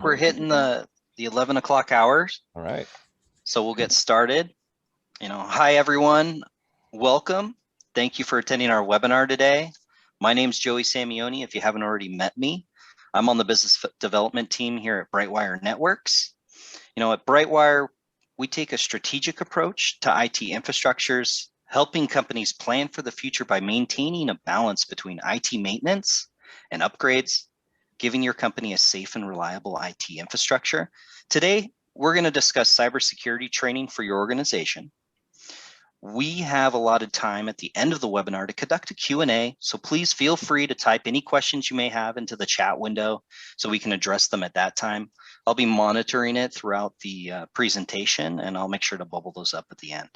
We're hitting the 11 o'clock hours, All right. so we'll get started. Hi everyone, welcome. Thank you for attending our webinar today. My name is Joey Samioni. If you haven't already met me, I'm on the business development team here at BrightWire Networks. At BrightWire, we take a strategic approach to IT infrastructures, helping companies plan for the future by maintaining a balance between IT maintenance and upgrades, giving your company a safe and reliable IT infrastructure. Today, we're going to discuss cybersecurity training for your organization. We have allotted time at the end of the webinar to conduct a Q&A, so please feel free to type any questions you may have into the chat window so we can address them at that time. I'll be monitoring it throughout the presentation, and I'll make sure to bubble those up at the end.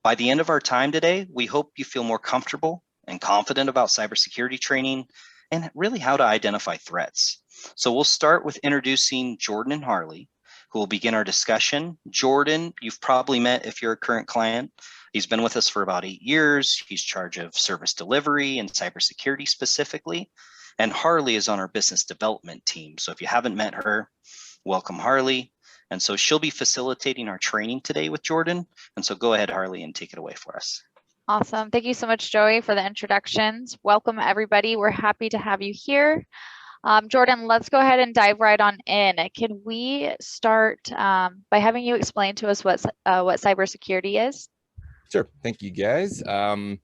By the end of our time today, we hope you feel more comfortable and confident about cybersecurity training and really how to identify threats. So we'll start with introducing Jordan and Harley, who will begin our discussion. Jordan, you've probably met if you're a current client. He's been with us for about 8 years. He's in charge of service delivery and cybersecurity specifically. And Harley is on our business development team. So if you haven't met her, welcome Harley. And so she'll be facilitating our training today with Jordan. And so go ahead, Harley, and take it away for us. Awesome. Thank you so much, Joey, for the introductions. Welcome, everybody. We're happy to have you here. Jordan, let's go ahead and dive right on in. Can we start by having you explain to us what cybersecurity is? Sure. Thank you, guys. Kind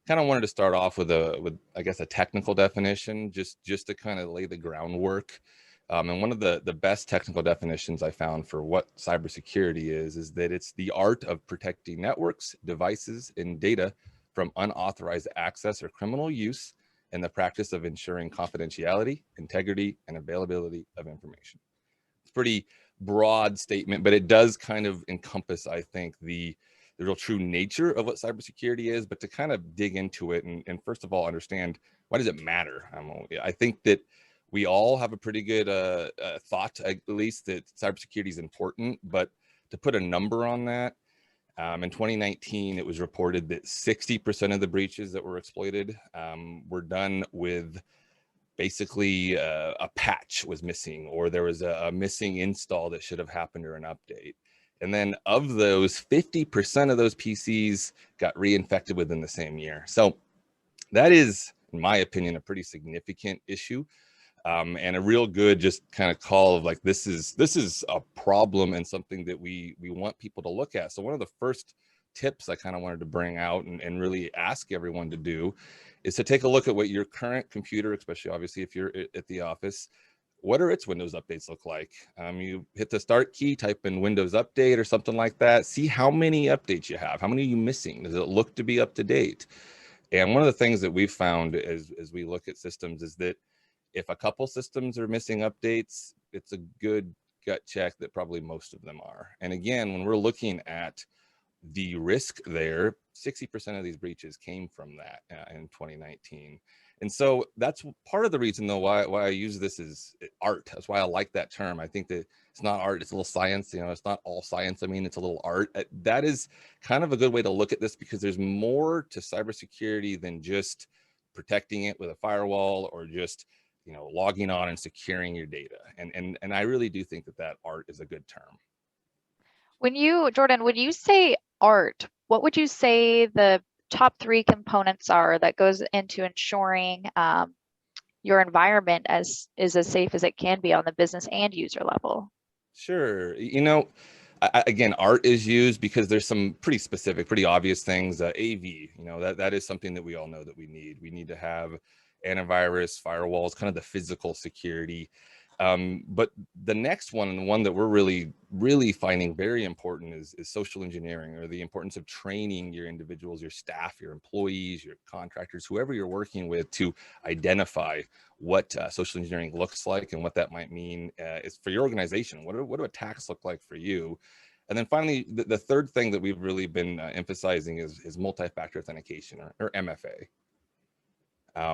of wanted to start off with I guess a technical definition, just to kind of lay the groundwork. And one of the best technical definitions I found for what cybersecurity is that it's the art of protecting networks, devices, and data from unauthorized access or criminal use, and the practice of ensuring confidentiality, integrity, and availability of information. It's a pretty broad statement, but it does kind of encompass, I think, the real true nature of what cybersecurity is, but to kind of dig into it and first of all, understand why does it matter? I think that we all have a pretty good thought, at least, that cybersecurity is important, but to put a number on that, in 2019, it was reported that 60% of the breaches that were exploited were done with basically a patch was missing, or there was a missing install that should have happened or an update. And then of those, 50% of those PCs got reinfected within the same year. So that is, in my opinion, a pretty significant issue. And a real good just kind of call of like, this is a problem and something that we want people to look at. So one of the first tips I kind of wanted to bring out and really ask everyone to do is to take a look at what your current computer, especially obviously if you're at the office, what are its Windows updates look like? You hit the start key, type in Windows Update or something like that. See how many updates you have. How many are you missing? Does it look to be up to date? And one of the things that we've found as we look at systems is that if a couple systems are missing updates, it's a good gut check that probably most of them are. And again, when we're looking at the risk there, 60% of these breaches came from that in 2019. And so that's part of the reason, though, why I use this as art. That's why I like that term. I think that it's not art, it's a little science. It's not all science. I mean, it's a little art. That is kind of a good way to look at this, because there's more to cybersecurity than just protecting it with a firewall or just logging on and securing your data. And I really do think that art is a good term. Jordan, when you say art, what would you say the top 3 components are that goes into ensuring your environment is as safe as it can be on the business and user level? Sure. Again, art is used because there's some pretty specific, pretty obvious things. AV, that is something that we all know that we need. We need to have antivirus, firewalls, kind of the physical security. But the next one, and the one that we're really finding very important, is social engineering, or the importance of training your individuals, your staff, your employees, your contractors, whoever you're working with, to identify what social engineering looks like and what that might mean is for your organization. What do attacks look like for you? And then finally, the third thing that we've really been emphasizing is multi-factor authentication, or MFA. AV,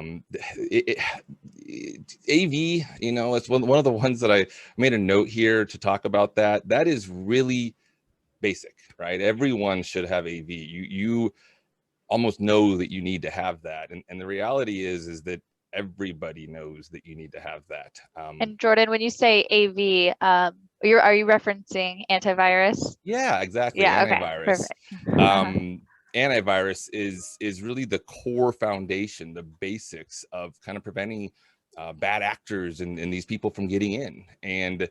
it's one of the ones that I made a note here to talk about. That is really basic, right? Everyone should have AV. You almost know that you need to have that. And the reality is that everybody knows that you need to have that. And Jordan, when you say AV, are you referencing antivirus? Yeah, exactly. Yeah, Antivirus. okay, perfect. Antivirus is really the core foundation, the basics of kind of preventing bad actors and these people from getting in. And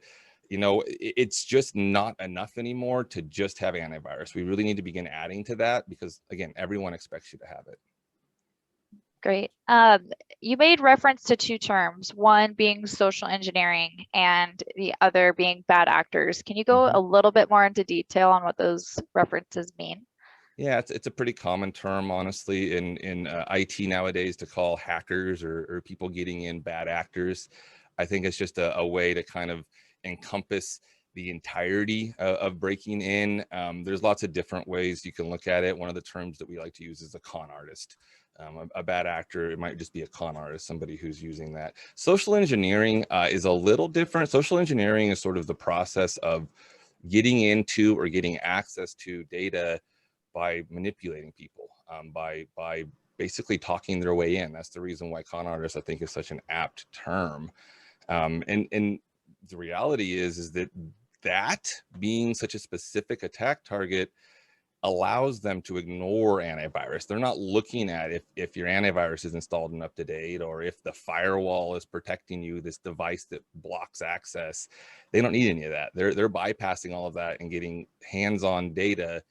it's just not enough anymore to just have antivirus. We really need to begin adding to that because, again, everyone expects you to have it. Great. You made reference to two terms, one being social engineering and the other being bad actors. Can you go a little bit more into detail on what those references mean? Yeah, it's a pretty common term, honestly, in IT nowadays to call hackers or people getting in bad actors. I think it's just a way to kind of encompass the entirety of breaking in. There's lots of different ways you can look at it. One of the terms that we like to use is a con artist. A bad actor, it might just be a con artist, somebody who's using that. Social engineering is a little different. Social engineering is sort of the process of getting into or getting access to data by manipulating people, by basically talking their way in. That's the reason why con artist, I think, is such an apt term. And the reality is that being such a specific attack target allows them to ignore antivirus. They're not looking at if your antivirus is installed and up to date, or if the firewall is protecting you, this device that blocks access. They don't need any of that. They're bypassing all of that and getting hands-on data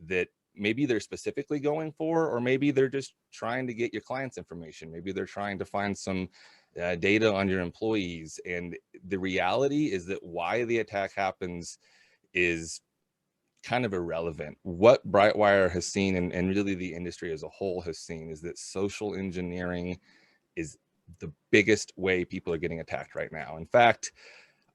that maybe they're specifically going for, or maybe they're just trying to get your client's information. Maybe they're trying to find some data on your employees. And the reality is that why the attack happens is kind of irrelevant. What BrightWire has seen, and really the industry as a whole has seen, is that social engineering is the biggest way people are getting attacked right now. In fact,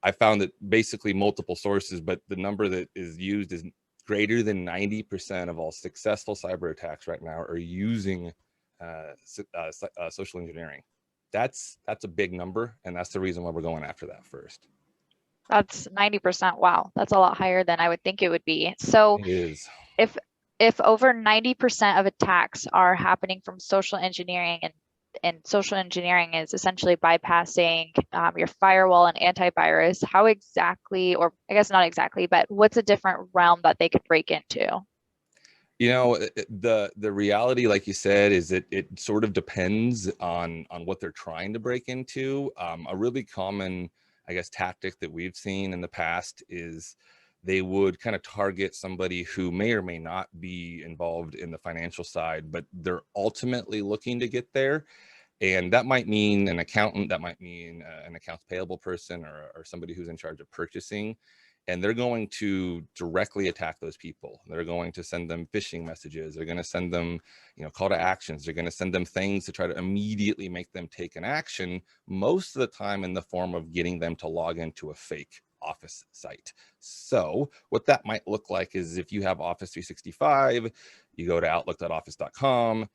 I found that basically multiple sources, but the number that is used is greater than 90% of all successful cyber attacks right now are using social engineering. That's a big number, and that's the reason why we're going after that first. That's 90%. Wow, that's a lot higher than I would think it would be. So it is. If over 90% of attacks are happening from social engineering, and social engineering is essentially bypassing your firewall and antivirus, how exactly, or I guess not exactly, but what's a different realm that they could break into? The reality, like you said, is that it sort of depends on what they're trying to break into. A really common, I guess, tactic that we've seen in the past is they would kind of target somebody who may or may not be involved in the financial side, but they're ultimately looking to get there. And that might mean an accountant, that might mean an accounts payable person, or somebody who's in charge of purchasing. And they're going to directly attack those people. They're going to send them phishing messages. They're going to send them, call to actions. They're going to send them things to try to immediately make them take an action, most of the time in the form of getting them to log into a fake Office site. So what that might look like is if you have Office 365, you go to outlook.office.com.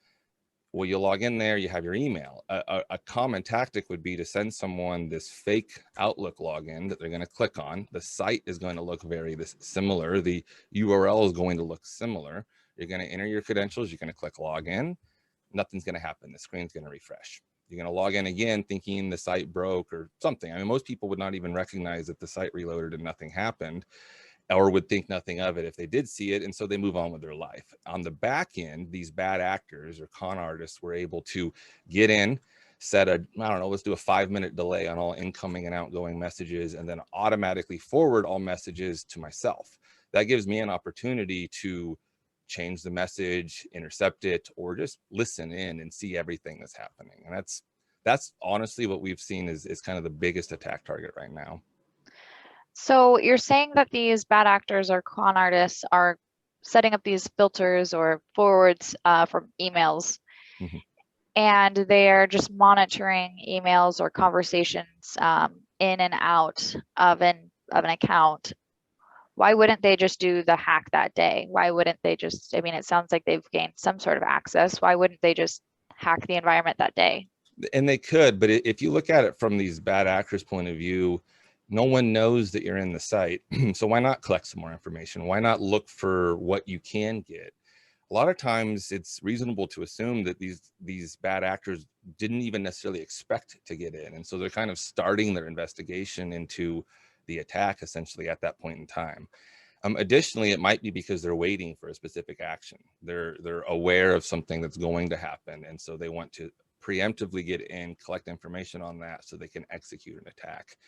Well, you log in there, you have your email. A common tactic would be to send someone this fake Outlook login that they're going to click on. The site is going to look very similar. The URL is going to look similar. You're going to enter your credentials. You're going to click login. Nothing's going to happen. The screen's going to refresh. You're going to log in again thinking the site broke or something. I mean, most people would not even recognize that the site reloaded and nothing happened, or would think nothing of it if they did see it. And so they move on with their life. On the back end, these bad actors or con artists were able to get in, set let's do a 5-minute delay on all incoming and outgoing messages, and then automatically forward all messages to myself. That gives me an opportunity to change the message, intercept it, or just listen in and see everything that's happening. And that's honestly what we've seen is kind of the biggest attack target right now. So you're saying that these bad actors or con artists are setting up these filters or forwards from emails, and they're just monitoring emails or conversations in and out of an account. Why wouldn't they just do the hack that day? Why wouldn't they just, I mean, it sounds like they've gained some sort of access. Why wouldn't they just hack the environment that day? And they could, but if you look at it from these bad actors' point of view, no one knows that you're in the site. So why not collect some more information? Why not look for what you can get? a lot of times it's reasonable to assume that these bad actors didn't even necessarily expect to get in. And so they're kind of starting their investigation into the attack essentially at that point in time. Additionally, it might be because they're waiting for a specific action. They're aware of something that's going to happen. And so they want to preemptively get in, collect information on that so they can execute an attack.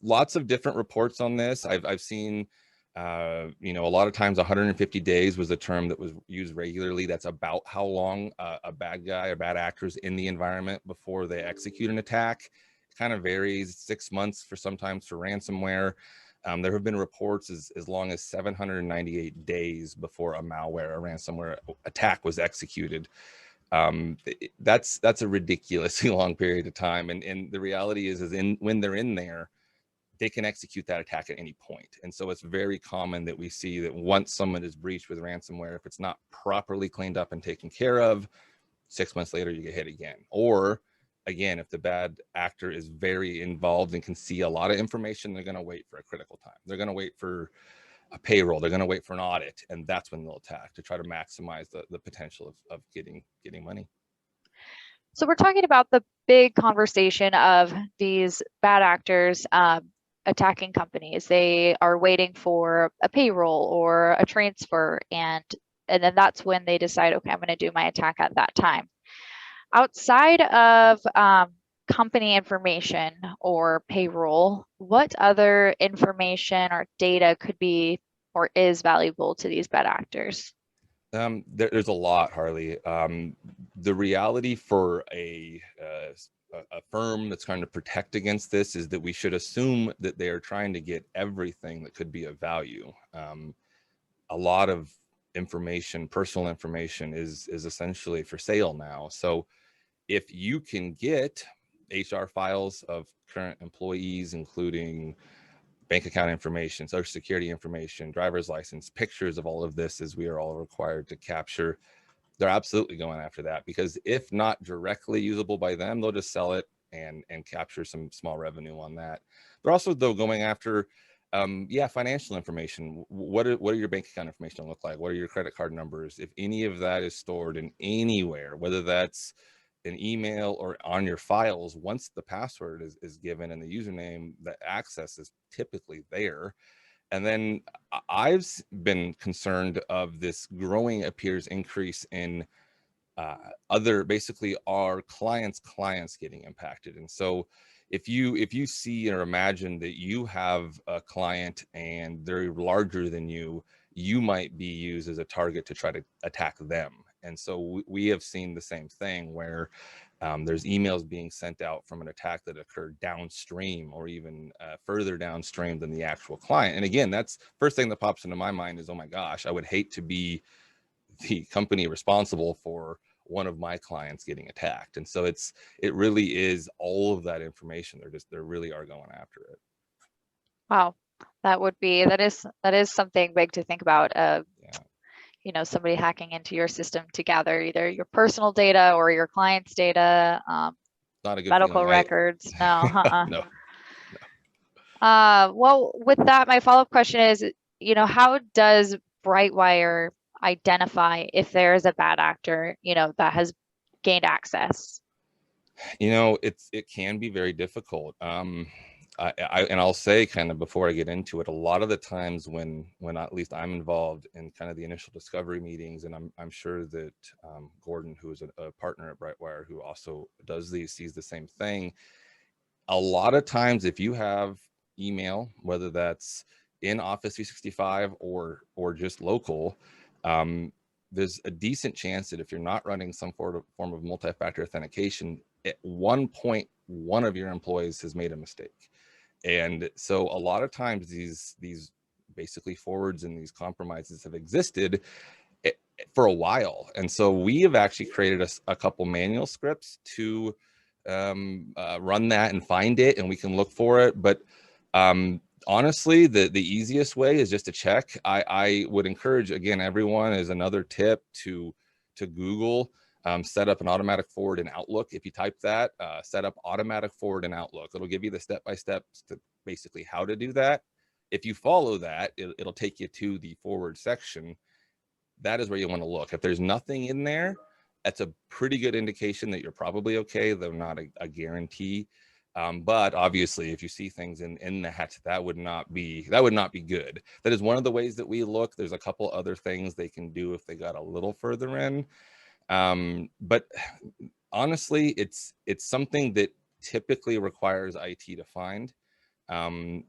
Lots of different reports on this. I've seen, you know, a lot of times 150 days was a term that was used regularly. That's about how long a bad guy or bad actors in the environment before they execute an attack. It kind of varies. 6 months for sometimes for ransomware. There have been reports as long as 798 days before a malware, a ransomware attack was executed. That's a ridiculously long period of time. And the reality is when they're in there, they can execute that attack at any point. And so it's very common that we see that once someone is breached with ransomware, if it's not properly cleaned up and taken care of, 6 months later, you get hit again. Or again, if the bad actor is very involved and can see a lot of information, they're going to wait for a critical time. They're going to wait for a payroll. They're going to wait for an audit. And that's when they'll attack to try to maximize the potential of getting money. So we're talking about the big conversation of these bad actors attacking companies. They are waiting for a payroll or a transfer, and then that's when they decide, okay, I'm going to do my attack at that time. Outside of company information or payroll, what other information or data could be or is valuable to these bad actors? There's a lot, Harley. The reality for a firm that's trying to protect against this is that we should assume that they are trying to get everything that could be of value. A lot of information, personal information, is essentially for sale now. So if you can get HR files of current employees, including bank account information, social security information, driver's license, pictures of all of this, as we are all required to capture, they're absolutely going after that, because if not directly usable by them, they'll just sell it and capture some small revenue on that. They're also, though, going after financial information. What are your bank account information look like? What are your credit card numbers? If any of that is stored in anywhere, whether that's an email or on your files, once the password is given and the username, the access is typically there. And then I've been concerned of this growing increase in basically our clients getting impacted. And so if you see or imagine that you have a client and they're larger than you might be used as a target to try to attack them. And so we have seen the same thing where there's emails being sent out from an attack that occurred downstream or even further downstream than the actual client. And again, that's first thing that pops into my mind is, oh my gosh, I would hate to be the company responsible for one of my clients getting attacked. And so it really is all of that information. They really are going after it. Wow, that is something big to think about. You know, somebody hacking into your system to gather either your personal data or your client's data, not a good medical feeling, records. No. No. Well, with that, my follow-up question is, you know, how does BrightWire identify if there is a bad actor, you know, that has gained access? You know, it can be very difficult. I'll say, kind of before I get into it, a lot of the times when at least I'm involved in kind of the initial discovery meetings, and I'm sure that Gordon, who is a partner at BrightWire, who also does these, sees the same thing. A lot of times, if you have email, whether that's in Office 365 or just local, there's a decent chance that if you're not running some form of multi-factor authentication, at one point, one of your employees has made a mistake. And so a lot of times these basically forwards and these compromises have existed for a while. And so we have actually created a couple manual scripts to run that and find it, and we can look for it. But honestly, the easiest way is just to check. I would encourage, again, everyone, as another tip, to Google, set up an automatic forward in Outlook. If you type that, set up automatic forward in Outlook, it'll give you the step-by-steps to basically how to do that. If you follow that, it'll take you to the forward section. that is where you want to look. If there's nothing in there, that's a pretty good indication that you're probably okay, though not a guarantee. But obviously, if you see things in that would not be good. That is one of the ways that we look. There's a couple other things they can do if they got a little further in. But honestly, it's something that typically requires IT to find. And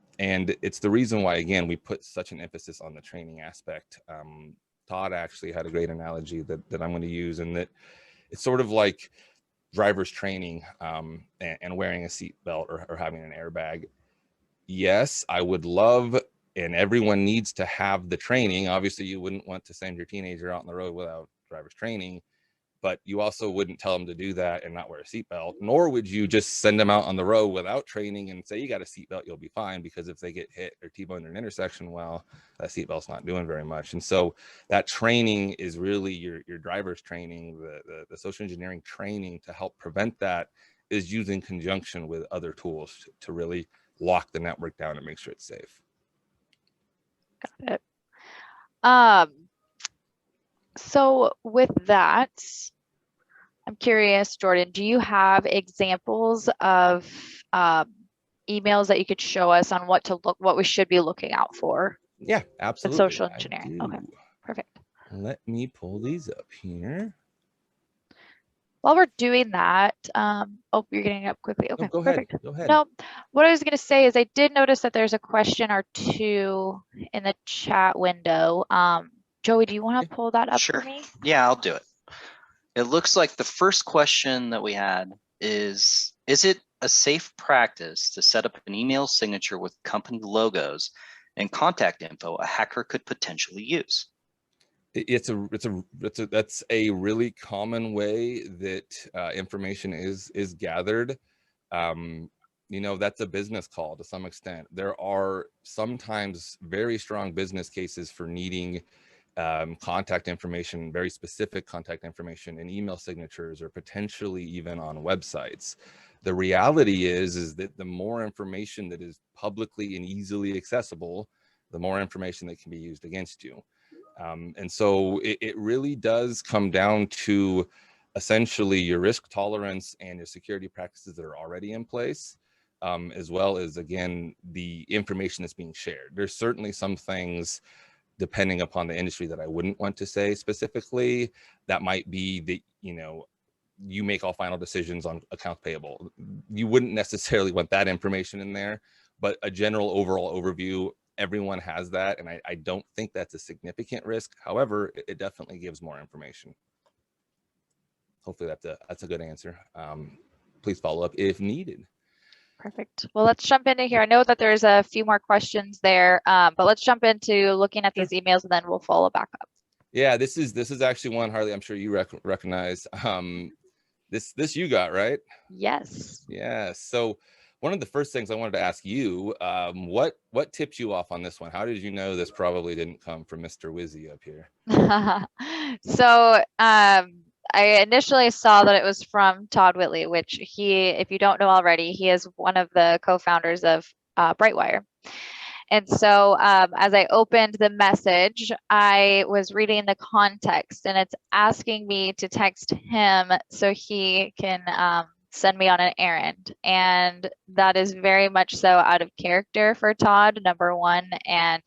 it's the reason why, again, we put such an emphasis on the training aspect. Todd actually had a great analogy that I'm going to use, and that it's sort of like driver's training and wearing a seatbelt or having an airbag. Yes, I would love, and everyone needs to have the training. Obviously, you wouldn't want to send your teenager out on the road without driver's training, but you also wouldn't tell them to do that and not wear a seatbelt, nor would you just send them out on the road without training and say, you got a seatbelt, you'll be fine, because if they get hit or T-boned in an intersection, well, that seatbelt's not doing very much. And so that training is really your driver's training, the social engineering training to help prevent that is used in conjunction with other tools to really lock the network down and make sure it's safe. Got it. So with that, I'm curious, Jordan, do you have examples of emails that you could show us on what we should be looking out for? Yeah, absolutely. In social engineering. Okay, perfect. Let me pull these up here. While we're doing that, oh, you're getting it up quickly. Okay, go perfect. Ahead. Go ahead. No, what I was going to say is I did notice that there's a question or two in the chat window. Joey, do you want to pull that up for me? Yeah, I'll do it. It looks like the first question that we had is it a safe practice to set up an email signature with company logos and contact info a hacker could potentially use? That's a really common way that information is gathered. That's a business call to some extent. There are sometimes very strong business cases for needing contact information, very specific contact information in email signatures or potentially even on websites. The reality is that the more information that is publicly and easily accessible, the more information that can be used against you. And so it really does come down to essentially your risk tolerance and your security practices that are already in place, as well as, again, the information that's being shared. There's certainly some things, depending upon the industry, that I wouldn't want to say specifically. That might be that, you make all final decisions on accounts payable. You wouldn't necessarily want that information in there, but a general overall overview, everyone has that. And I don't think that's a significant risk. However, it definitely gives more information. Hopefully that's a good answer. Please follow up if needed. Perfect. Well, let's jump into here. I know that there's a few more questions there, but let's jump into looking at these emails and then we'll follow back up. Yeah, this is actually one, Harley, I'm sure you recognize. This you got, right? Yes. Yeah. So one of the first things I wanted to ask you, what tipped you off on this one? How did you know this probably didn't come from Mr. Wizzy up here? So I initially saw that it was from Todd Whitley, which if you don't know already, he is one of the co-founders of BrightWire. And so as I opened the message, I was reading the context, and it's asking me to text him so he can send me on an errand. And that is very much so out of character for Todd, number one. And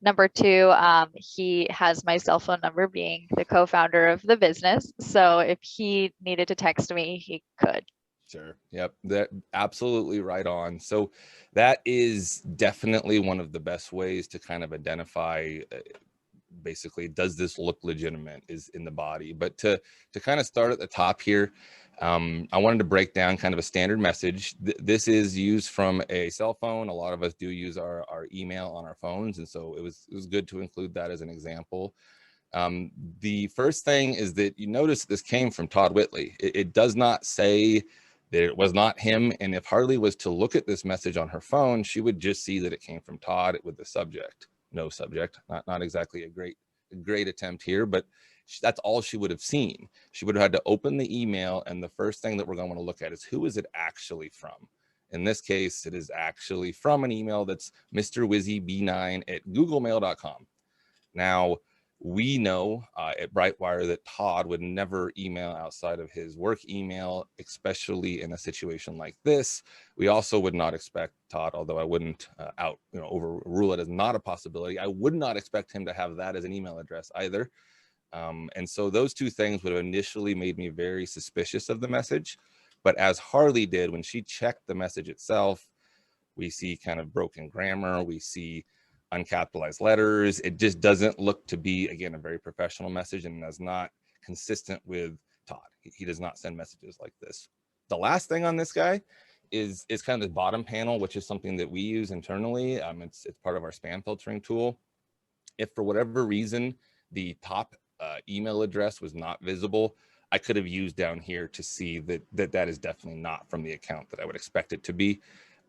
number two, he has my cell phone number, being the co-founder of the business. So if he needed to text me, he could. Sure. Yep. That absolutely right on. So that is definitely one of the best ways to kind of identify, basically, does this look legitimate, is in the body. But to kind of start at the top here, I wanted to break down kind of a standard message. This is used from a cell phone. A lot of us do use our email on our phones. And so it was good to include that as an example. The first thing is that you notice this came from Todd Whitley. It does not say that it was not him. And if Harley was to look at this message on her phone, she would just see that it came from Todd with the subject, no subject. Not exactly a great attempt here, but that's all she would have seen. She would have had to open the email, and the first thing that we're going to want to look at is, who is it actually from? In this case, it is actually from an email that's Mr. Wizzy B9 at googlemail.com. Now, We know at BrightWire that Todd would never email outside of his work email, especially in a situation like this. We also would not expect Todd, although I wouldn't overrule it as not a possibility. I would not expect him to have that as an email address either. And so those two things would have initially made me very suspicious of the message. But as Harley did, when she checked the message itself, we see kind of broken grammar, we see uncapitalized letters. It just doesn't look to be, again, a very professional message, and is not consistent with Todd. He does not send messages like this. The last thing on this guy is kind of the bottom panel, which is something that we use internally. It's part of our spam filtering tool. If for whatever reason the top email address was not visible, I could have used down here to see that is definitely not from the account that I would expect it to be.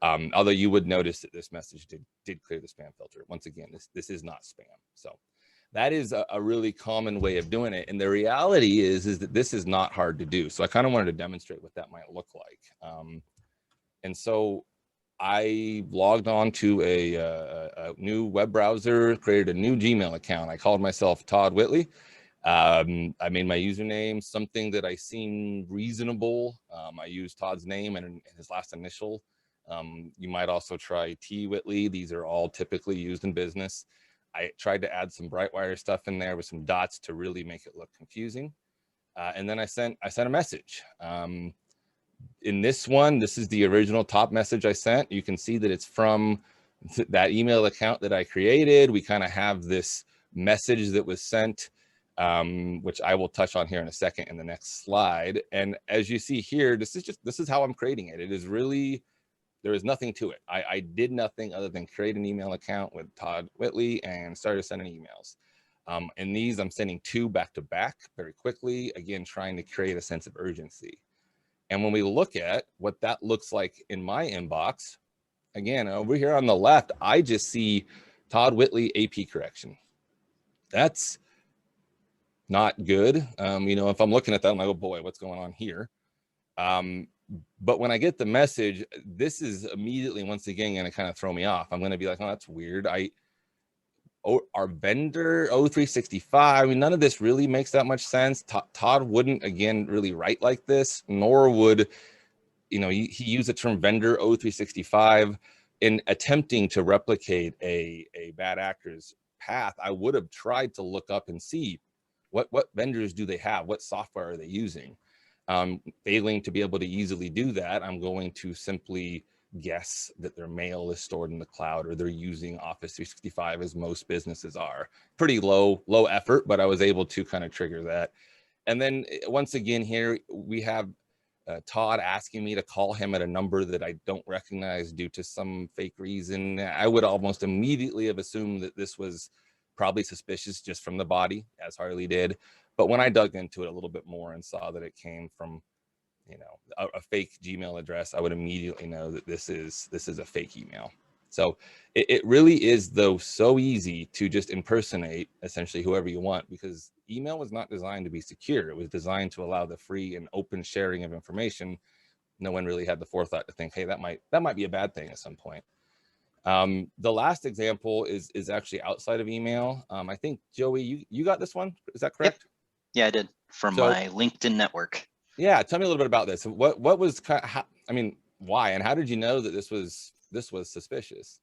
Although you would notice that this message did clear the spam filter. Once again, this is not spam. So that is a really common way of doing it. And the reality is that this is not hard to do. So I kind of wanted to demonstrate what that might look like. And so I logged on to a new web browser, created a new Gmail account. I called myself Todd Whitley. I made my username something that I seemed reasonable. I used Todd's name and his last initial. You might also try T Whitley. These are all typically used in business. I tried to add some BrightWire stuff in there with some dots to really make it look confusing. And then I sent a message. In this one, this is the original top message I sent. You can see that it's from that email account that I created. We kind of have this message that was sent, which I will touch on here in a second in the next slide. And as you see here, this is how I'm creating it. It is really, there is nothing to it. I did nothing other than create an email account with Todd Whitley and started sending emails. And these I'm sending 2 back to back very quickly, again, trying to create a sense of urgency. And when we look at what that looks like in my inbox, again, over here on the left, I just see Todd Whitley AP correction. That's not good. If I'm looking at that, I'm like, oh boy, what's going on here? But when I get the message, this is immediately, once again, going to kind of throw me off. I'm going to be like, oh, that's weird. Our vendor 0365, none of this really makes that much sense. Todd wouldn't, again, really write like this, nor would, he used the term vendor 0365 in attempting to replicate a bad actor's path. I would have tried to look up and see what vendors do they have, what software are they using. Failing to be able to easily do that, I'm going to simply guess that their mail is stored in the cloud, or they're using Office 365, as most businesses are. Pretty low effort, but I was able to kind of trigger that. And then once again here, we have Todd asking me to call him at a number that I don't recognize due to some fake reason. I would almost immediately have assumed that this was probably suspicious just from the body, as Harley did. But when I dug into it a little bit more and saw that it came from a fake Gmail address, I would immediately know that this is a fake email. So it really is, though, so easy to just impersonate essentially whoever you want, because email was not designed to be secure. It was designed to allow the free and open sharing of information. No one really had the forethought to think, hey, that might be a bad thing at some point. The last example is actually outside of email. I think, Joey, you got this one. Is that correct? Yep. Yeah, I did, from my LinkedIn network. Yeah, tell me a little bit about this. What was why, and how did you know that this was suspicious?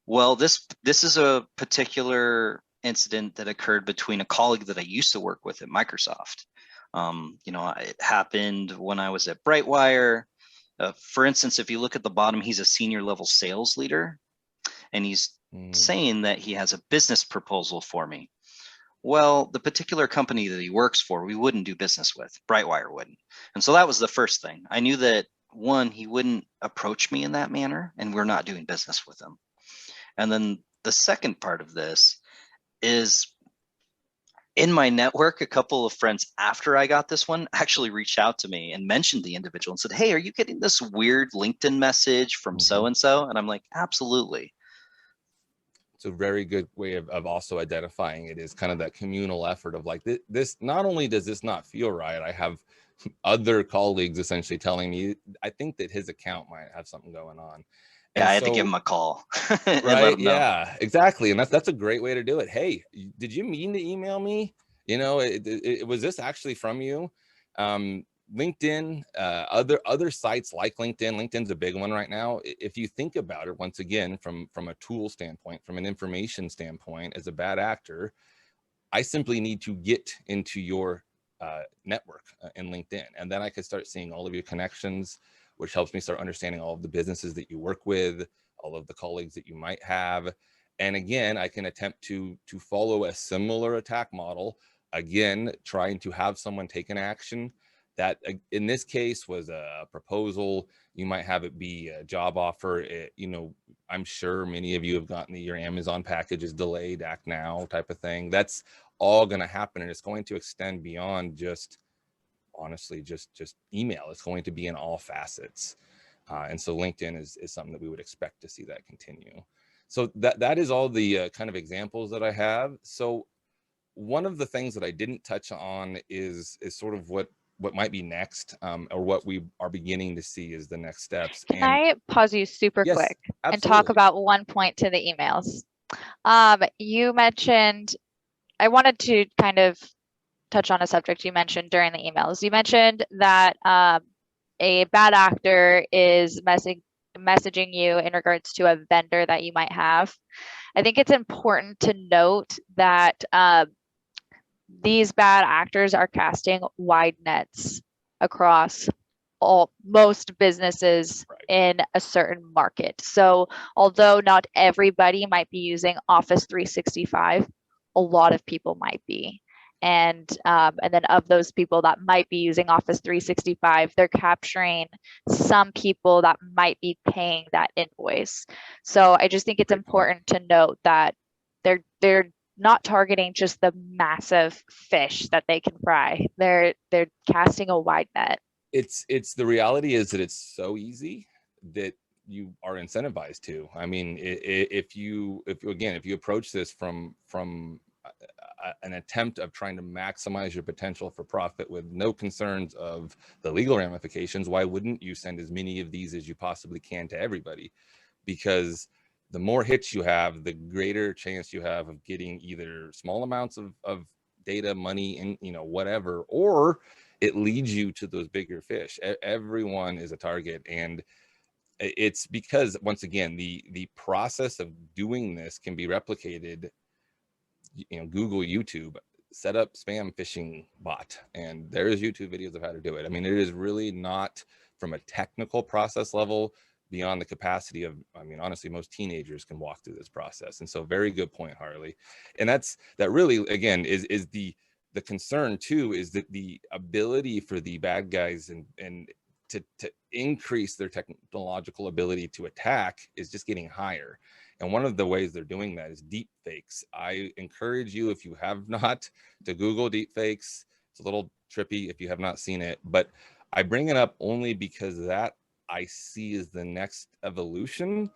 Well, this is a particular incident that occurred between a colleague that I used to work with at Microsoft. It happened when I was at BrightWire. For instance, if you look at the bottom, he's a senior level sales leader, and he's saying that he has a business proposal for me. Well, the particular company that he works for, we wouldn't do business with. BrightWire wouldn't. And so that was the first thing. I knew that, one, he wouldn't approach me in that manner, and we're not doing business with him. And then the second part of this is, in my network, a couple of friends after I got this one actually reached out to me and mentioned the individual and said, hey, are you getting this weird LinkedIn message from so-and-so? And I'm like, absolutely. It's a very good way of also identifying it, is kind of that communal effort of like, this not only does this not feel right, I have other colleagues essentially telling me, I think that his account might have something going on. Yeah, I had to give him a call. And let Right. him know. Yeah, exactly. And that's a great way to do it. Hey, did you mean to email me? You know, was this actually from you? LinkedIn, other sites like LinkedIn. LinkedIn's a big one right now. If you think about it, once again, from a tool standpoint, from an information standpoint, as a bad actor, I simply need to get into your network in LinkedIn, and then I could start seeing all of your connections, which helps me start understanding all of the businesses that you work with, all of the colleagues that you might have. And again, I can attempt to follow a similar attack model, again, trying to have someone take an action that in this case was a proposal. You might have it be a job offer. You know, I'm sure many of you have gotten your Amazon package is delayed, act now type of thing. That's all going to happen, and it's going to extend beyond just, honestly, just email. It's going to be in all facets. And so LinkedIn is something that we would expect to see that continue. So that is all the kind of examples that I have. So one of the things that I didn't touch on is sort of what might be next, or what we are beginning to see is the next steps. Can I pause you super Yes, quick and absolutely. talk about one point to the emails? You mentioned, I wanted to kind of touch on a subject you mentioned during the emails. You mentioned that a bad actor is messaging you in regards to a vendor that you might have. I think it's important to note that these bad actors are casting wide nets across most businesses in a certain market. So although not everybody might be using Office 365, a lot of people might be. And then of those people that might be using Office 365, they're capturing some people that might be paying that invoice. So I just think it's important to note that they're not targeting just the massive fish that they can fry. They're casting a wide net. It's the reality is that it's so easy that you are incentivized to. I mean, if you approach this from an attempt of trying to maximize your potential for profit with no concerns of the legal ramifications, why wouldn't you send as many of these as you possibly can to everybody? Because the more hits you have, the greater chance you have of getting either small amounts of data, money, and whatever, or it leads you to those bigger fish. Everyone is a target, and it's because, once again, the process of doing this can be replicated. Google, YouTube, set up spam phishing bot, and there's YouTube videos of how to do it. I mean, it is really not, from a technical process level, beyond the capacity of, I mean, honestly, most teenagers can walk through this process. And so, very good point, Harley. And that really, again, is the concern too, is that the ability for the bad guys and to increase their technological ability to attack is just getting higher. And one of the ways they're doing that is deepfakes. I encourage you, if you have not, to Google deepfakes. It's a little trippy if you have not seen it, but I bring it up only because that I see as the next evolution.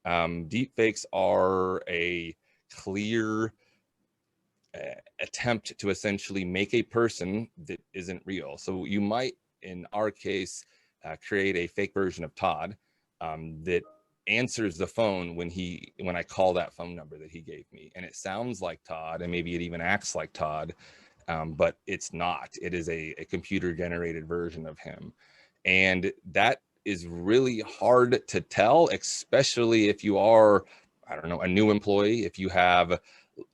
Deepfakes are a clear attempt to essentially make a person that isn't real. So you might, in our case, create a fake version of Todd that answers the phone when I call that phone number that he gave me, and it sounds like Todd, and maybe it even acts like Todd, but it's not. It is a computer generated version of him, and that is really hard to tell, especially if you are, I don't know, a new employee. If you have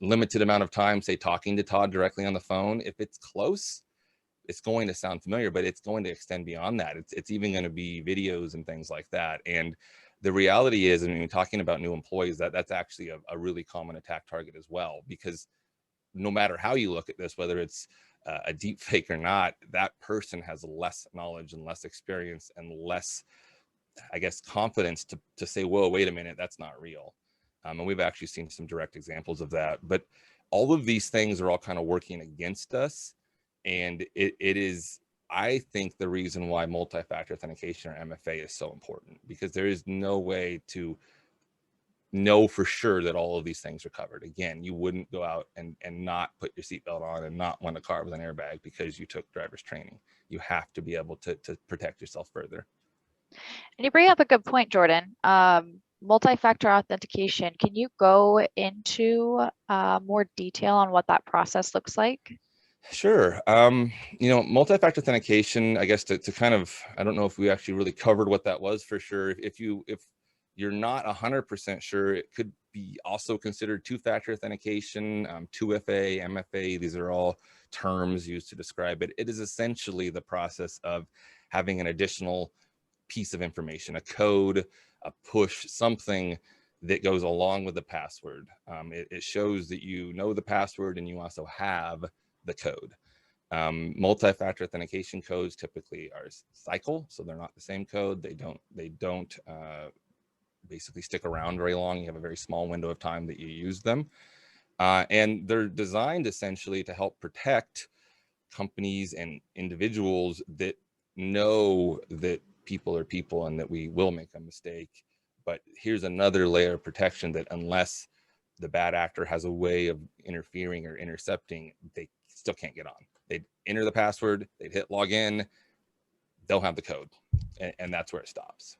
limited amount of time, say, talking to Todd directly on the phone, if it's close, it's going to sound familiar, but it's going to extend beyond that. It's even going to be videos and things like that. And the reality is, I mean, talking about new employees, that's actually a really common attack target as well, because no matter how you look at this, whether it's a deep fake or not, that person has less knowledge and less experience and less, I guess, confidence to say, whoa, wait a minute, that's not real. And we've actually seen some direct examples of that. But all of these things are all kind of working against us. And it is, I think, the reason why multi-factor authentication, or MFA, is so important, because there is no way to know for sure that all of these things are covered. Again, you wouldn't go out and not put your seatbelt on and not want a car with an airbag because you took driver's training. You have to be able to protect yourself further. And you bring up a good point, Jordan. multi-factor authentication, can you go into more detail on what that process looks like? Sure. Multi-factor authentication, I guess to kind of, I don't know if we actually really covered what that was for sure. If you're not 100% sure, it could be also considered two-factor authentication, 2FA, MFA. These are all terms used to describe it. It is essentially the process of having an additional piece of information, a code, a push, something that goes along with the password. It shows that you know the password and you also have the code. Multi-factor authentication codes typically are cycle, so they're not the same code. They don't basically stick around very long. You have a very small window of time that you use them, and they're designed essentially to help protect companies and individuals that know that people are people and that we will make a mistake. But here's another layer of protection, that unless the bad actor has a way of interfering or intercepting, they still can't get on. They'd enter the password, they'd hit login, they'll have the code, and that's where it stops.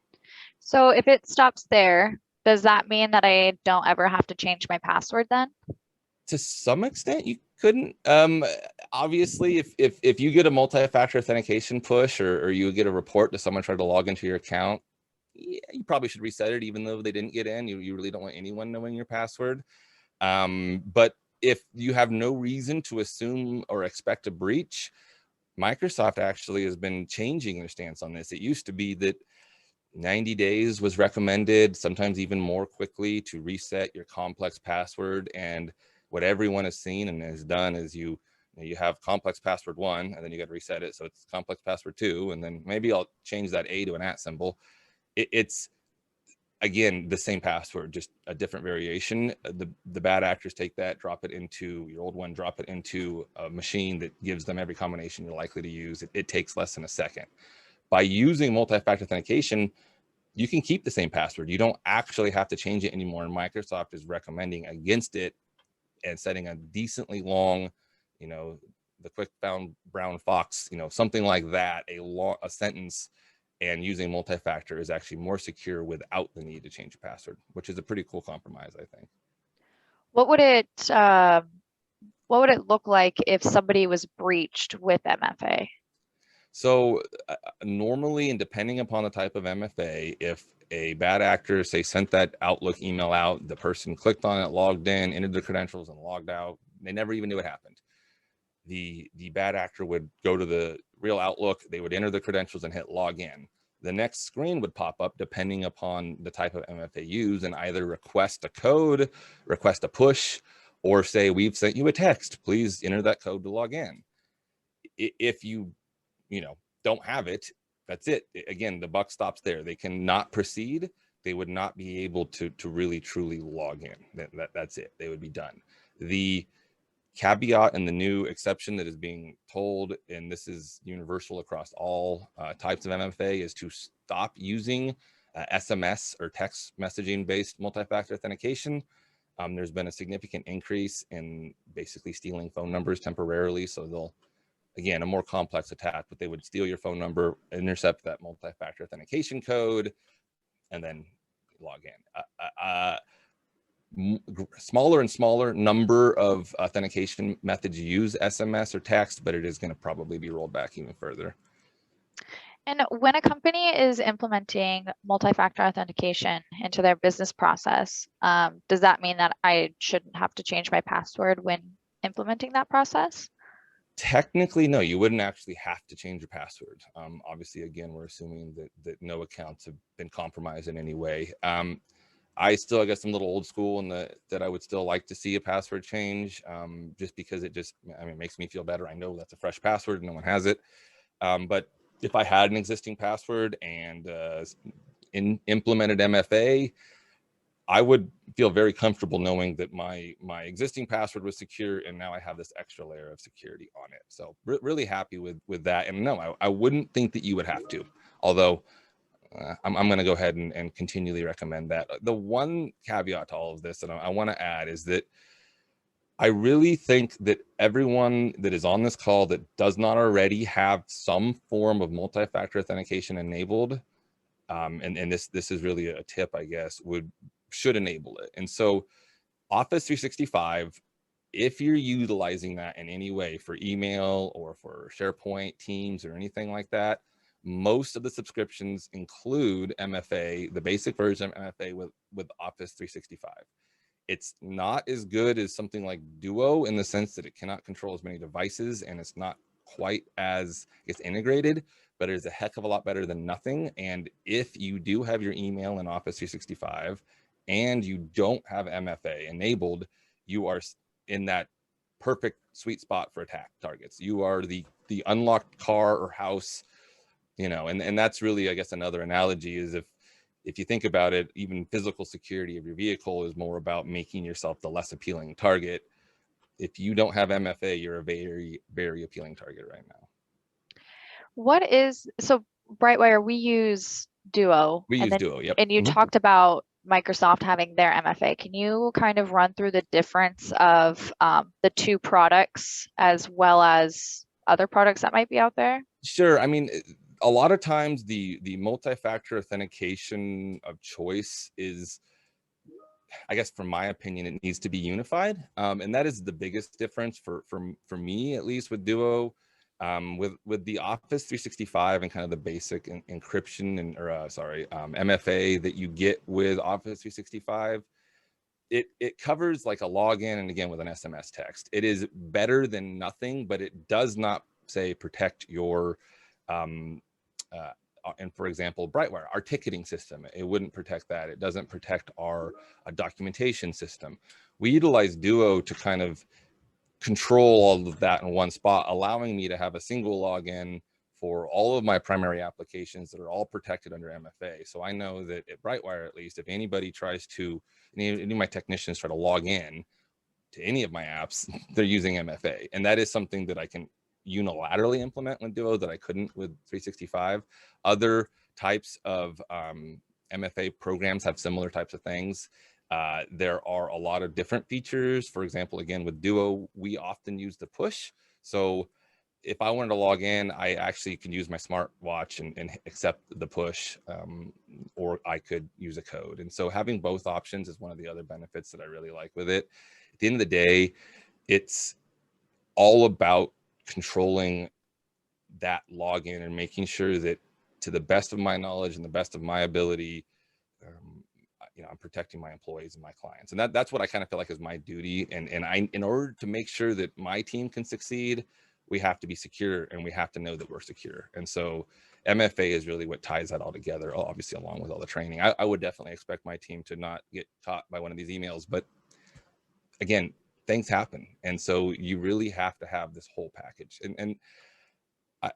So if it stops there, does that mean that I don't ever have to change my password then? To some extent, you couldn't. Obviously, if you get a multi-factor authentication push, or you get a report that someone tried to log into your account, yeah, you probably should reset it, even though they didn't get in. You really don't want anyone knowing your password. But if you have no reason to assume or expect a breach, Microsoft actually has been changing their stance on this. It used to be that 90 days was recommended, sometimes even more quickly, to reset your complex password. And what everyone has seen and has done is you have complex password 1, and then you got to reset it, so it's complex password 2, and then maybe I'll change that A to an @ symbol. It's again the same password, just a different variation. The bad actors take that, drop it into your old one, drop it into a machine that gives them every combination you're likely to use. It takes less than a second. By using multi-factor authentication, you can keep the same password. You don't actually have to change it anymore, and Microsoft is recommending against it and setting a decently long, the quick found brown fox, something like that, a sentence, and using multi-factor is actually more secure without the need to change your password, which is a pretty cool compromise, I think. What would it look like if somebody was breached with MFA? So normally, and depending upon the type of MFA, if a bad actor, say, sent that Outlook email out, the person clicked on it, logged in, entered their credentials, and logged out, they never even knew it happened. The bad actor would go to the real Outlook, they would enter the credentials and hit login. The next screen would pop up depending upon the type of MFA used, and either request a code, request a push, or say, we've sent you a text, please enter that code to log in. If you don't have it, that's it. Again, the buck stops there. They cannot proceed. They would not be able to really truly log in. That's it. They would be done. The caveat and the new exception that is being told, and this is universal across all types of MFA, is to stop using SMS or text messaging based multi-factor authentication. There's been a significant increase in basically stealing phone numbers temporarily. So they'll, again, a more complex attack, but they would steal your phone number, intercept that multi-factor authentication code, and then log in. Smaller and smaller number of authentication methods use SMS or text, but it is going to probably be rolled back even further. And when a company is implementing multi-factor authentication into their business process, does that mean that I shouldn't have to change my password when implementing that process? Technically, no, you wouldn't actually have to change your password. Obviously, again, we're assuming that no accounts have been compromised in any way. I guess I'm a little old school in that I would still like to see a password change, just because it makes me feel better. I know that's a fresh password, no one has it. But if I had an existing password and implemented MFA, I would feel very comfortable knowing that my existing password was secure, and now I have this extra layer of security on it. So really happy with that. And no, I wouldn't think that you would have to, although I'm going to go ahead and continually recommend that. The one caveat to all of this that I want to add is that I really think that everyone that is on this call that does not already have some form of multi-factor authentication enabled and this is really a tip, I guess, should enable it. And so Office 365, if you're utilizing that in any way for email or for SharePoint, Teams, or anything like that, most of the subscriptions include MFA, the basic version of MFA with Office 365. It's not as good as something like Duo in the sense that it cannot control as many devices, and it's not quite as integrated, but it is a heck of a lot better than nothing. And if you do have your email in Office 365 and you don't have MFA enabled, you are in that perfect sweet spot for attack targets. You are the unlocked car or house, and that's really, I guess, another analogy is if you think about it, even physical security of your vehicle is more about making yourself the less appealing target. If you don't have MFA, you're a very, very appealing target right now. So BrightWire, we use Duo. We use Duo, yep. And you talked about Microsoft having their MFA. Can you kind of run through the difference of the two products as well as other products that might be out there? Sure. I mean, a lot of times the multi-factor authentication of choice is, I guess, from my opinion, it needs to be unified. And that is the biggest difference for me, at least with Duo. With the Office 365 and kind of the basic encryption MFA that you get with Office 365, it covers like a login, and again with an SMS text. It is better than nothing, but it does not say protect your and for example, BrightWire, our ticketing system, it wouldn't protect that. It doesn't protect our documentation system. We utilize Duo to kind of control all of that in one spot, allowing me to have a single login for all of my primary applications that are all protected under MFA. So I know that at BrightWire, at least, if anybody tries to, any of my technicians try to log in to any of my apps, they're using MFA. And that is something that I can unilaterally implement with Duo that I couldn't with 365. Other types of MFA programs have similar types of things. There are a lot of different features. For example, again, with Duo, we often use the push. So if I wanted to log in, I actually can use my smartwatch and accept the push, or I could use a code. And so having both options is one of the other benefits that I really like with it. At the end of the day, it's all about controlling that login and making sure that, to the best of my knowledge and the best of my ability, I'm protecting my employees and my clients. And that's what I kind of feel like is my duty. And in order to make sure that my team can succeed, we have to be secure, and we have to know that we're secure. And so MFA is really what ties that all together, obviously along with all the training. I would definitely expect my team to not get caught by one of these emails, but again, things happen. And so you really have to have this whole package. And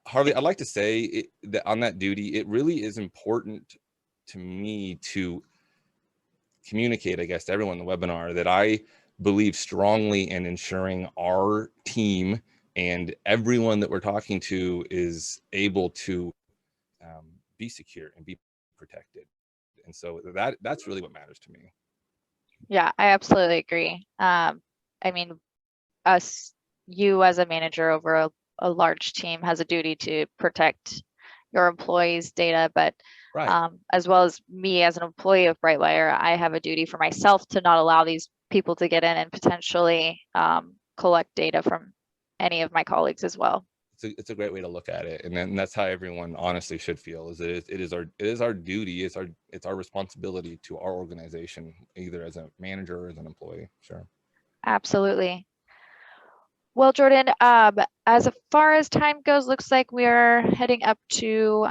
Harley, I'd like to say that on that duty, it really is important to me to communicate, I guess, to everyone in the webinar that I believe strongly in ensuring our team and everyone that we're talking to is able to be secure and be protected. And so that's really what matters to me. Yeah, I absolutely agree. I mean, you as a manager over a large team has a duty to protect your employees' data, but right. As well as me as an employee of BrightWire, I have a duty for myself to not allow these people to get in and potentially collect data from any of my colleagues as well. It's a great way to look at it, and then that's how everyone honestly should feel. Is it is our duty, it's our responsibility to our organization, either as a manager or as an employee. Sure. Absolutely. Well, Jordan, as far as time goes, looks like we are heading up to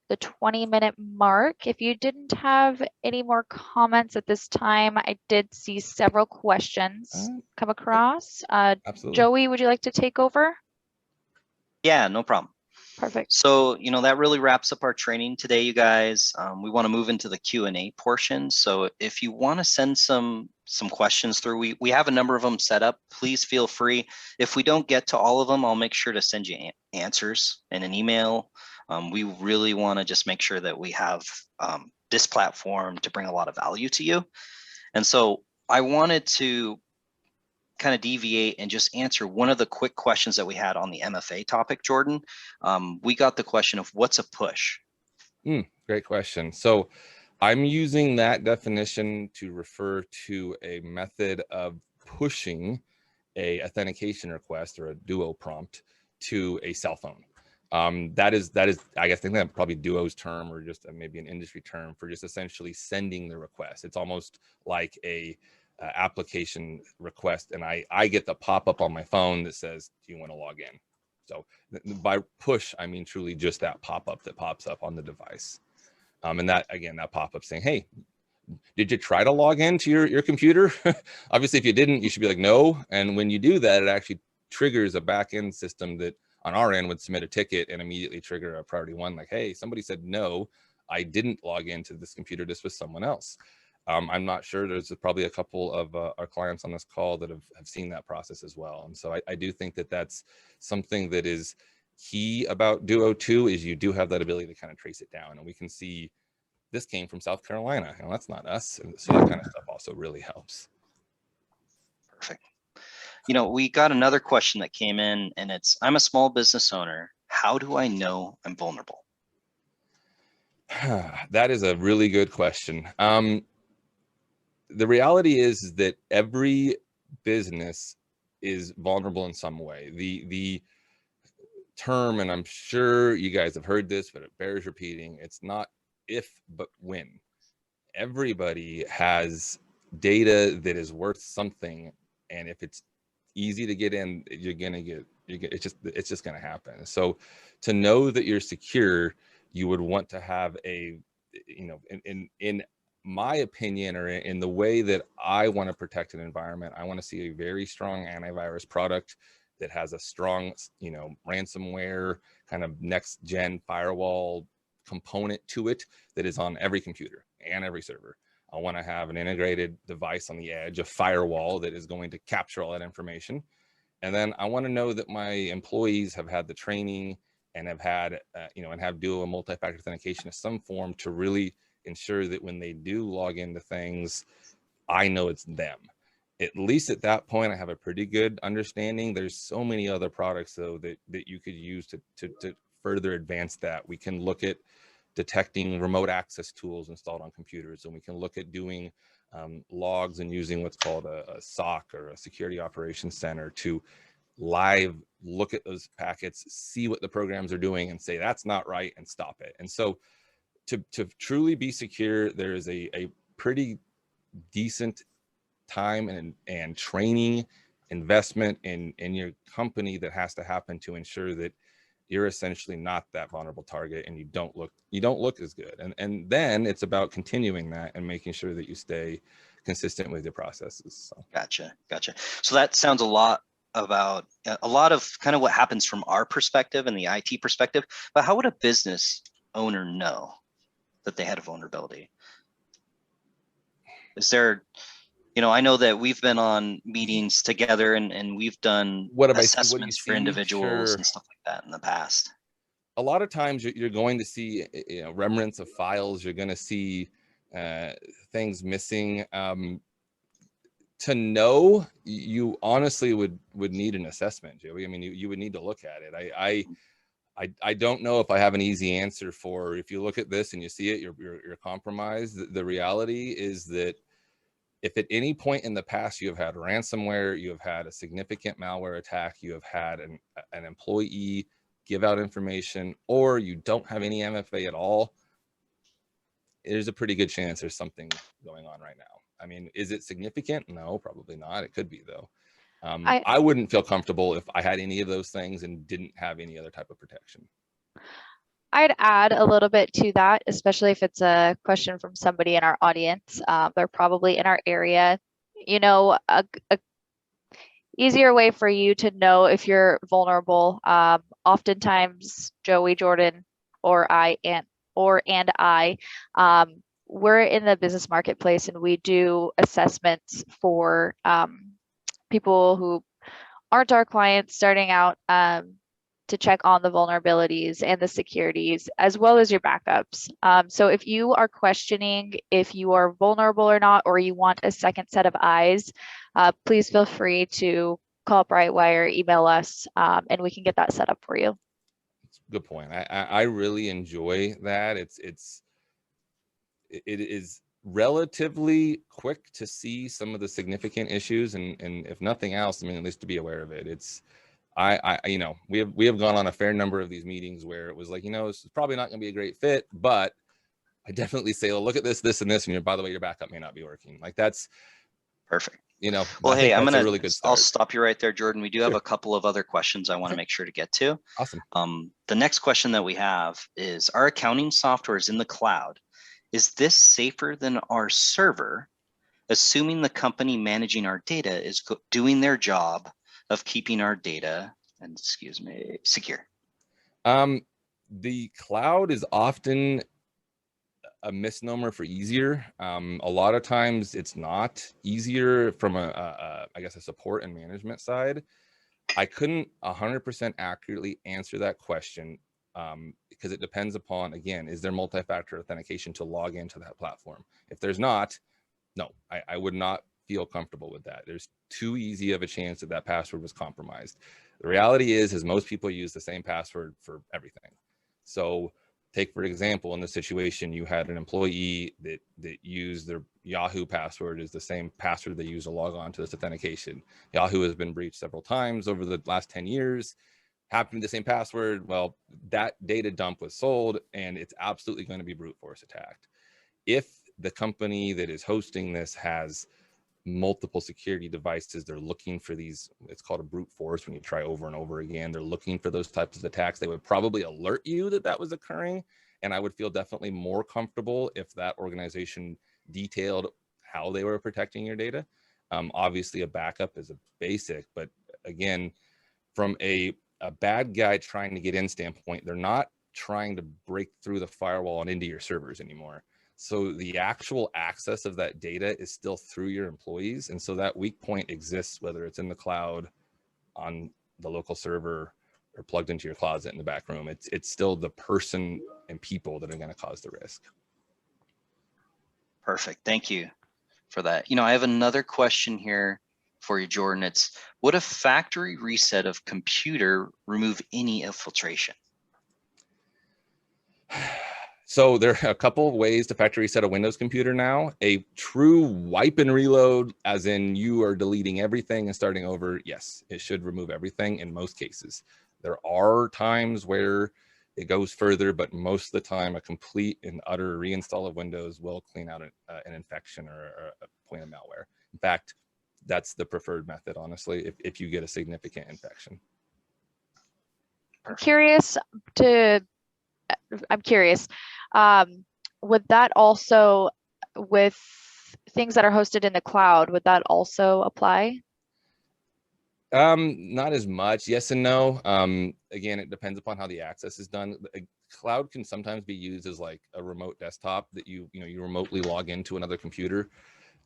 the 20-minute mark. If you didn't have any more comments at this time, I did see several questions come across. Absolutely. Joey, would you like to take over? Yeah, no problem. Perfect. So, that really wraps up our training today, you guys. We want to move into the Q&A portion. So if you want to send some questions through, we have a number of them set up. Please feel free. If we don't get to all of them, I'll make sure to send you answers in an email. We really want to just make sure that we have this platform to bring a lot of value to you. And so I wanted to kind of deviate and just answer one of the quick questions that we had on the MFA topic, Jordan. We got the question of what's a push? Great question. So I'm using that definition to refer to a method of pushing a authentication request or a duo prompt to a cell phone. That is, I guess, I think that's probably Duo's term, or just maybe an industry term for just essentially sending the request. It's almost like a application request, and I get the pop-up on my phone that says, do you want to log in? So by push, I mean truly just that pop-up that pops up on the device. And that, again, that pop-up saying, hey, did you try to log into your computer? Obviously, if you didn't, you should be like, no. And when you do that, it actually triggers a back-end system that on our end would submit a ticket and immediately trigger a priority one, like, hey, somebody said, no, I didn't log into this computer. This was someone else. I'm not sure. There's probably a couple of our clients on this call that have seen that process as well. And so I do think that that's something that is key about Duo 2 is you do have that ability to kind of trace it down, and we can see this came from South Carolina. You know, that's not us. And so that kind of stuff also really helps. Perfect. You know, we got another question that came in, and it's, I'm a small business owner. How do I know I'm vulnerable? That is a really good question. The reality is that every business is vulnerable in some way. The term, and I'm sure you guys have heard this, but it bears repeating, it's not if, but when. Everybody has data that is worth something, and if it's easy to get in, it's just gonna happen. So to know that you're secure, you would want to have a, you know, in my opinion, or in the way that I want to protect an environment, I want to see a very strong antivirus product that has a strong, you know, ransomware kind of next gen firewall component to it that is on every computer and every server. I want to have an integrated device on the edge, a firewall that is going to capture all that information. And then I want to know that my employees have had the training and have had, you know, and have dual multi-factor authentication of some form to really ensure that when they do log into things, I know it's them. At least at that point, I have a pretty good understanding. There's so many other products though that you could use to further advance that. We can look at detecting remote access tools installed on computers, and we can look at doing logs and using what's called a SOC, or a security operations center, to live look at those packets, see what the programs are doing, and say that's not right, and stop it. And so to truly be secure, there is a pretty decent time and training investment in your company that has to happen to ensure that you're essentially not that vulnerable target, and you don't look as good. And then it's about continuing that and making sure that you stay consistent with your processes. So. Gotcha. So that sounds a lot about a lot of kind of what happens from our perspective and the IT perspective, but how would a business owner know that they had a vulnerability? Is there, you know, I know that we've been on meetings together and we've done assessments for individuals and stuff like that in the past. A lot of times you're going to see, you know, remnants of files. You're going to see things missing. To know, you honestly would need an assessment, Joey. I mean, you would need to look at it. I don't know if I have an easy answer for, if you look at this and you see it, you're compromised. The reality is that if at any point in the past you have had ransomware, you have had a significant malware attack, you have had an employee give out information, or you don't have any MFA at all, there's a pretty good chance there's something going on right now. I mean, is it significant? No, probably not. It could be though. I wouldn't feel comfortable if I had any of those things and didn't have any other type of protection. I'd add a little bit to that, especially if it's a question from somebody in our audience. They're probably in our area. You know, a easier way for you to know if you're vulnerable. Oftentimes, Joey, Jordan, or I, we're in the business marketplace, and we do assessments for people who aren't our clients starting out, to check on the vulnerabilities and the securities, as well as your backups. So if you are questioning if you are vulnerable or not, or you want a second set of eyes, please feel free to call BrightWire, email us, and we can get that set up for you. Good point. I really enjoy that. It's it is relatively quick to see some of the significant issues, and if nothing else, I mean, at least to be aware of it. It's you know, we have gone on a fair number of these meetings where it was like, you know, it's probably not going to be a great fit, but I definitely say, well, look at this, this, and this, and by the way, your backup may not be working. Like that's perfect. You know, well, hey, a really good start. I'll stop you right there, Jordan. We do have a couple of other questions I want to make sure to get to. Awesome. The next question that we have is, our accounting software is in the cloud. Is this safer than our server, assuming the company managing our data is doing their job of keeping our data, and excuse me, secure? The cloud is often a misnomer for easier. A lot of times it's not easier from I guess a support and management side. I couldn't 100% accurately answer that question because it depends upon, again, is there multi-factor authentication to log into that platform? If there's not, no, I would not feel comfortable with that. There's too easy of a chance that password was compromised. The reality is most people use the same password for everything. So take, for example, in this situation, you had an employee that used their Yahoo password is the same password they use to log on to this authentication. Yahoo has been breached several times over the last 10 years. Happened the same password. Well, that data dump was sold, and it's absolutely going to be brute force attacked. If the company that is hosting this has multiple security devices, they're looking for these, it's called a brute force when you try over and over again, they're looking for those types of attacks. They would probably alert you that was occurring, and I would feel definitely more comfortable if that organization detailed how they were protecting your data. Obviously a backup is a basic, but again, from a bad guy trying to get in standpoint, they're not trying to break through the firewall and into your servers anymore. So the actual access of that data is still through your employees. And so that weak point exists, whether it's in the cloud, on the local server, or plugged into your closet in the back room. It's still the person and people that are going to cause the risk. Perfect. Thank you for that. You know, I have another question here for you, Jordan. It's, would a factory reset of computer remove any infiltration? So there are a couple of ways to factory reset a Windows computer now. A true wipe and reload, as in you are deleting everything and starting over, yes, it should remove everything in most cases. There are times where it goes further, but most of the time a complete and utter reinstall of Windows will clean out an infection or a point of malware. In fact, that's the preferred method, honestly, if you get a significant infection. I'm curious, would that also, with things that are hosted in the cloud, would that also apply? Not as much. Yes and no. Again, it depends upon how the access is done. A cloud can sometimes be used as like a remote desktop that you remotely log into another computer.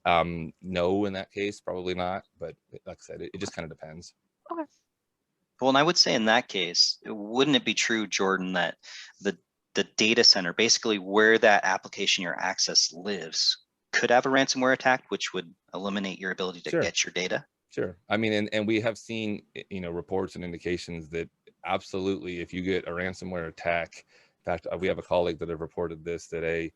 No, in that case, probably not. But like I said, it just kind of depends. Okay. Well, and I would say in that case, wouldn't it be true, Jordan, that the data center, basically where that application, your access lives, could have a ransomware attack, which would eliminate your ability to get your data? Sure. I mean, and we have seen, reports and indications that absolutely, if you get a ransomware attack, in fact, we have a colleague that have reported this, that a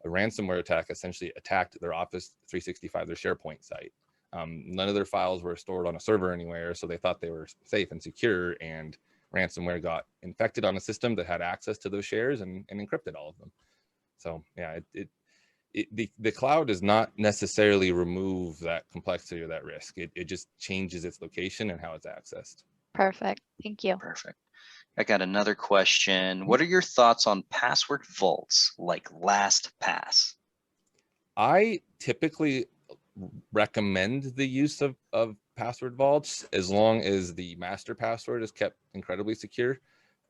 ransomware attack essentially attacked their Office 365, their SharePoint site. None of their files were stored on a server anywhere, so they thought they were safe and secure, and ransomware got infected on a system that had access to those shares and encrypted all of them. So yeah, the cloud does not necessarily remove that complexity or that risk. It just changes its location and how it's accessed. Perfect. Thank you. Perfect. I got another question. What are your thoughts on password vaults like LastPass? I typically recommend the use of password vaults as long as the master password is kept incredibly secure.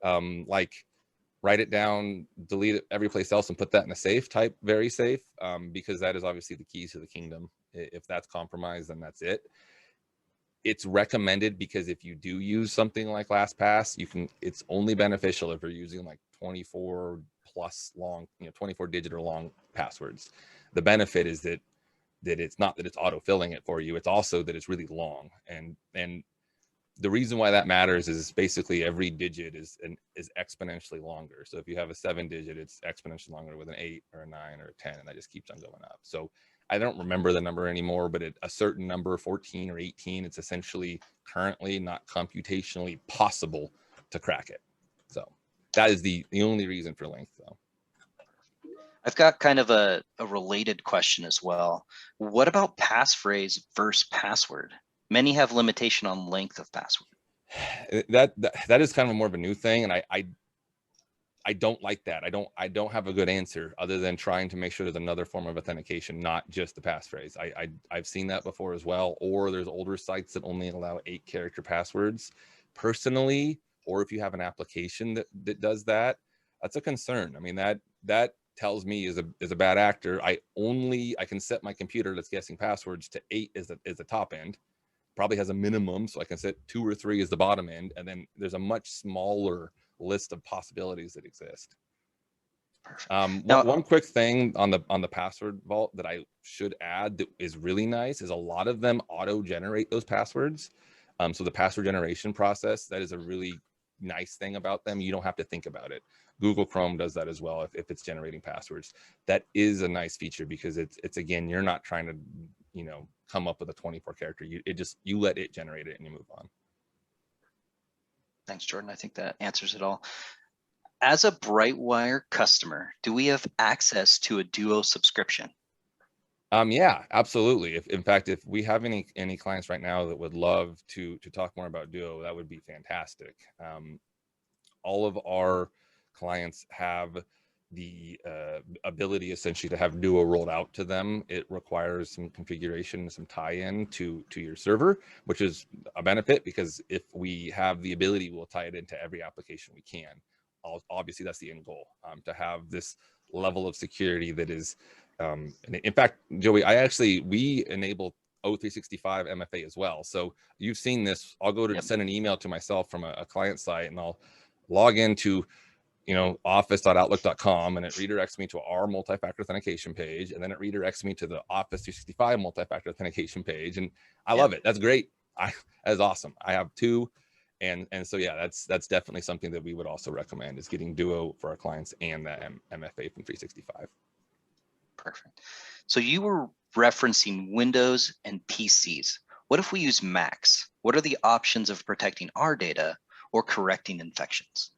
Like write it down, delete it every place else, and put that in a safe type, very safe, because that is obviously the keys to the kingdom. If that's compromised, then that's it. It's recommended because if you do use something like LastPass, it's only beneficial if you're using like 24 plus long, 24 digit or long passwords. The benefit is that it's not that it's auto-filling it for you, it's also that it's really long. And the reason why that matters is basically every digit is exponentially longer. So if you have a 7-digit, it's exponentially longer with an 8 or a 9 or a 10, and that just keeps on going up. So I don't remember the number anymore, but a certain number, 14 or 18, it's essentially currently not computationally possible to crack it. So that is the only reason for length, though. I've got kind of a related question as well. What about passphrase versus password? Many have limitation on length of password. That is kind of more of a new thing, and I don't like that. I don't have a good answer other than trying to make sure there's another form of authentication, not just the passphrase. I've seen that before as well, or there's older sites that only allow 8-character passwords. Personally, or if you have an application that does that, that's a concern. I mean, that tells me as a bad actor, I can set my computer that's guessing passwords to 8 is the top end. Probably has a minimum, so I can set 2 or 3 as the bottom end, and then there's a much smaller list of possibilities that exist. Now, one quick thing on the password vault that I should add that is really nice is a lot of them auto-generate those passwords. So the password generation process, that is a really nice thing about them. You don't have to think about it. Google Chrome does that as well if it's generating passwords. That is a nice feature because it's again, you're not trying to, come up with a 24-character. You let it generate it and you move on. Thanks, Jordan. I think that answers it all. As a BrightWire customer, do we have access to a Duo subscription? Yeah, absolutely. In fact, if we have any clients right now that would love to talk more about Duo, that would be fantastic. All of our clients have the ability essentially to have Duo rolled out to them. It requires some configuration, some tie-in to your server, which is a benefit because if we have the ability, we'll tie it into every application we can. Obviously, that's the end goal, to have this level of security that is, in fact, Joey, we enable O365 MFA as well. So you've seen this. I'll go to send an email to myself from a client site and I'll log into office.outlook.com, and it redirects me to our multi-factor authentication page, and then it redirects me to the Office 365 multi-factor authentication page, and I love it. That's great. That is awesome. I have 2, and so yeah, that's definitely something that we would also recommend is getting Duo for our clients and the MFA from 365. Perfect. So you were referencing Windows and PCs. What if we use Macs? What are the options of protecting our data or correcting infections?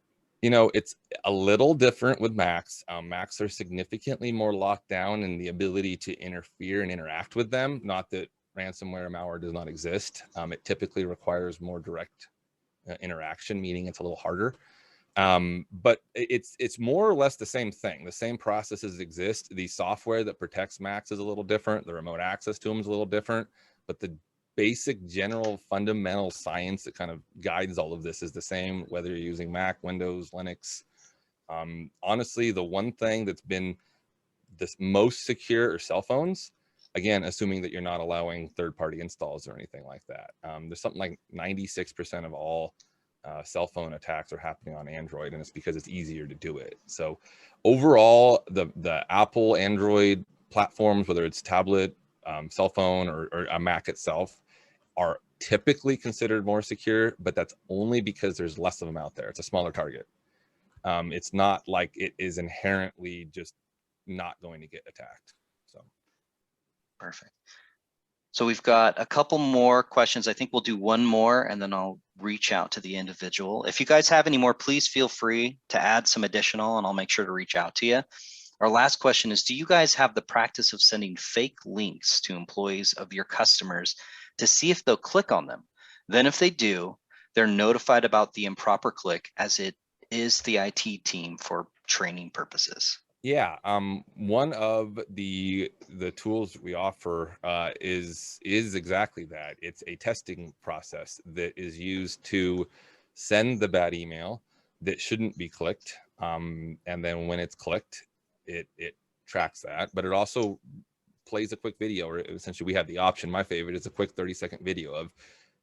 It's a little different with Macs. Macs are significantly more locked down in the ability to interfere and interact with them. Not that ransomware malware does not exist. It typically requires more direct interaction, meaning it's a little harder. But it's more or less the same thing. The same processes exist. The software that protects Macs is a little different. The remote access to them is a little different. But the basic general fundamental science that kind of guides all of this is the same, whether you're using Mac, Windows, Linux. Honestly, the one thing that's been the most secure are cell phones. Again, assuming that you're not allowing third-party installs or anything like that. There's something like 96% of all cell phone attacks are happening on Android, and it's because it's easier to do it. So overall, the Apple Android platforms, whether it's tablet, cell phone, or a Mac itself, are typically considered more secure, but that's only because there's less of them out there. It's a smaller target. It's not like it is inherently just not going to get attacked. So perfect. So we've got a couple more questions. I think we'll do one more and then I'll reach out to the individual. If you guys have any more, please feel free to add some additional and I'll make sure to reach out to you. Our last question is, do you guys have the practice of sending fake links to employees of your customers to see if they'll click on them? Then if they do, they're notified about the improper click as it is the IT team for training purposes. Yeah, one of the tools we offer is exactly that. It's a testing process that is used to send the bad email that shouldn't be clicked, and then when it's clicked, it tracks that, but it also plays a quick video, or essentially we have the option. My favorite is a quick 30-second video of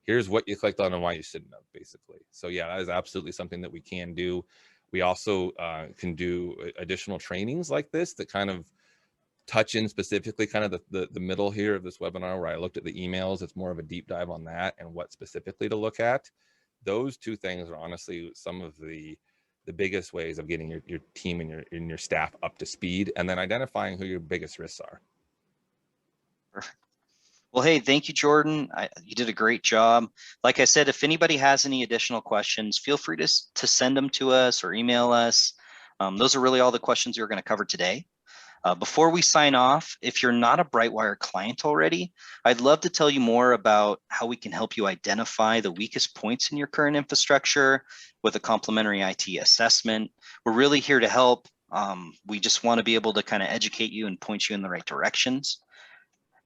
here's what you clicked on and why you shouldn't have, basically. So yeah, that is absolutely something that we can do. We also can do additional trainings like this that kind of touch in specifically kind of the middle here of this webinar where I looked at the emails. It's more of a deep dive on that and what specifically to look at. Those two things are honestly some of the biggest ways of getting your team and your staff up to speed, and then identifying who your biggest risks are. Perfect. Well, hey, thank you, Jordan. You did a great job. Like I said, if anybody has any additional questions, feel free to send them to us or email us. Those are really all the questions we're going to cover today. Before we sign off, if you're not a BrightWire client already, I'd love to tell you more about how we can help you identify the weakest points in your current infrastructure with a complimentary IT assessment. We're really here to help. We just want to be able to kind of educate you and point you in the right directions.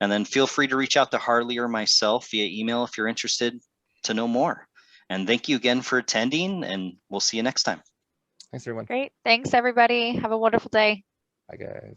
And then feel free to reach out to Harley or myself via email if you're interested to know more. And thank you again for attending, and we'll see you next time. Thanks, everyone. Great. Thanks, everybody. Have a wonderful day. Bye, guys.